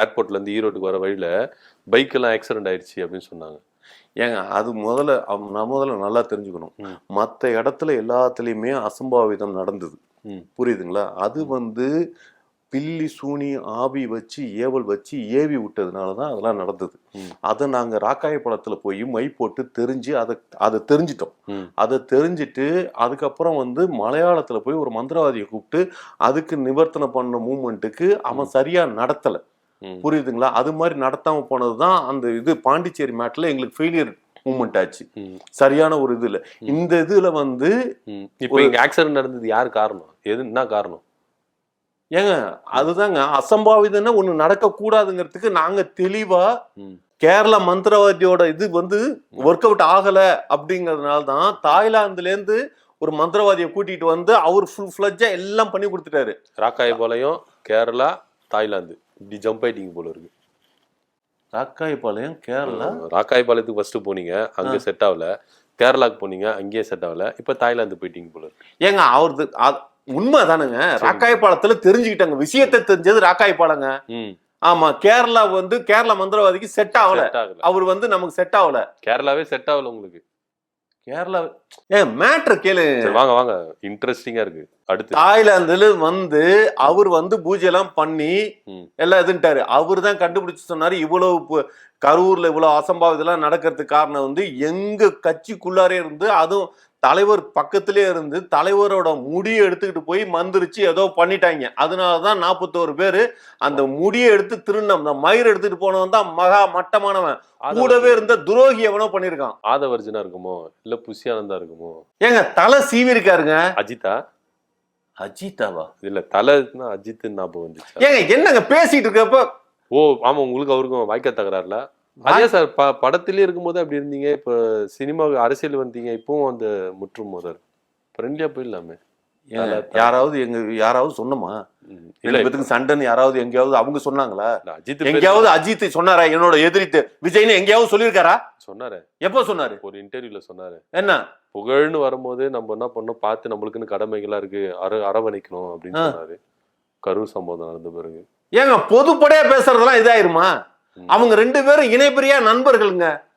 ஏர்போர்ட்ல இருந்து ஈரோட்டுக்கு வர வழியில பைக் எல்லாம் ஆக்சிடென்ட் ஆயிடுச்சு அப்படின்னு சொன்னாங்க. ஏங்க அது முதல்ல நல்லா தெரிஞ்சுக்கணும். மற்ற இடத்துல எல்லாத்துலேயுமே அசம்பாவிதம் நடந்தது, புரியுதுங்களா? அது பில்லி சூனி ஆவி வச்சு ஏவல் வச்சு ஏவி விட்டதுனால தான் அதெல்லாம் நடந்தது. அதை நாங்கள் ராக்காயப்படத்தில் போய் மை போட்டு தெரிஞ்சு அதை தெரிஞ்சிட்டோம். அதை தெரிஞ்சுட்டு அதுக்கப்புறம் மலையாளத்தில் போய் ஒரு மந்திரவாதியை கூப்பிட்டு அதுக்கு நிவர்த்தனை பண்ண மூமெண்ட்டுக்கு அவன் சரியா நடத்தலை, புரியுதுங்களா? அது மாதிரி நடத்தாம போனதுதான் அந்த இது பாண்டிச்சேரி மேட்ல எங்களுக்கு ஃபெயிலியர் மூமெண்ட் ஆச்சு. சரியான ஒரு இதுல இந்த இதுல இப்போ இங்க ஆக்சிடென்ட் நடந்தது யாரு காரணம்? என்ன காரணம்? ஏங்க அதுதாங்க அசம்பாவிதம்னா ஒண்ணு நடக்க கூடாதுங்கிறதுக்கு நாங்க தெளிவா கேரளா மந்திரவாதியோட இது ஒர்க் அவுட் ஆகல அப்படிங்கறதுனால தான் தாய்லாந்துல இருந்து ஒரு மந்திரவாதியை கூட்டிட்டு அவர் ஃபுல் ஃபிளட்ஜா எல்லாம் பண்ணி கொடுத்துட்டாரு. ராக்காயபாளையம், கேரளா, தாய்லாந்து இப்படி ஜம்ப் ஆயிட்டீங்க போல இருக்கு. ராக்காயபாளையம், கேரளா. ராக்காயபாளையத்துக்கு ஃபர்ஸ்ட் போனீங்க, அங்க செட் ஆகல. கேரளாக்கு போனீங்க, அங்கேயே செட் ஆகல. இப்ப தாய்லாந்து போயிட்டீங்க போல இருக்கு. ஏங்க அவரது உண்மைதானுங்க. ராக்காயபாளத்துல தெரிஞ்சுக்கிட்டாங்க, விஷயத்தை தெரிஞ்சது ராக்காயபாளங்க. ஆமா, கேரளா கேரளா மந்திரவாதிக்கு செட் ஆகல. அவர் நமக்கு செட் ஆகல. கேரளாவே செட் ஆகல உங்களுக்கு. கேரளா மேட்ரு கேளு. வாங்க வாங்க, இன்ட்ரெஸ்டிங்கா இருக்கு. அடுத்து தாய்லாந்துல அவர் பூஜை எல்லாம் பண்ணி எல்லாம் இதுன்ட்டாரு. அவரு தான் கண்டுபிடிச்சு சொன்னாரு இவ்வளவு கரூர்ல இவ்வளவு அசம்பாவிதெல்லாம் நடக்கிறதுக்கு காரணம் எங்க கட்சிக்குள்ளாரே இருந்து, அதுவும் தலைவர் பக்கத்திலே இருந்து தலைவரோட முடியை எடுத்துக்கிட்டு போய் மந்திரிச்சு ஏதோ பண்ணிட்டாங்க. அதனாலதான் 41 பேரு அந்த முடியை எடுத்து திருநம் அந்த மயிர் எடுத்துட்டு போனவன் தான் மகா மட்டமானவன். கூடவே இருந்த துரோகி எவனோ பண்ணிருக்கான். ஆதவர்ஜனா இருக்குமோ இல்ல புஷி ஆனந்தா இருக்குமோ? ஏங்க தலை சீவி இருக்காருங்க. அஜித்தா? அஜித்தாவா? இல்ல தலைன்னா அஜித் ஞாபகம் வந்துச்சு. ஏங்க என்னங்க பேசிட்டு இருக்கப்ப? ஓ ஆமா, உங்களுக்கு அவருக்கும் வாய்க்கா தகராறுல. அதே சார் படத்திலே இருக்கும்போது அப்படி இருந்தீங்க, இப்ப சினிமா அரசியல் வந்தீங்க, இப்பவும் அந்த முற்றும் மோதல் ஃப்ரெண்ட்லியா போயிடலாமே. யாராவது சொன்னமா இல்ல சண்டைன்னு யாராவது எங்கேயாவது அவங்க சொன்னாங்களா? அஜித் எங்கேயாவது அஜித் சொன்னாரா என்னோட எதிரித்து விஜய்னு எங்கேயாவது சொல்லியிருக்காரா? சொன்னாரு. எப்போ சொன்னாரு? ஒரு இன்டர்வியூல சொன்னாரு. என்ன புகழ்னு வரும்போது நம்ம என்ன பண்ணோம், பார்த்து நம்மளுக்குன்னு கடமைகளா இருக்கு, அரவணைக்கணும் அப்படின்னு சொன்னாரு. கரூர் சம்பவம் நடந்த பிறகு ஏங்க பொதுப்படையா பேசுறதெல்லாம் இதாயிருமா? அவங்க 2 பேரும் இணைப்பிரியா நண்பர்களுங்க.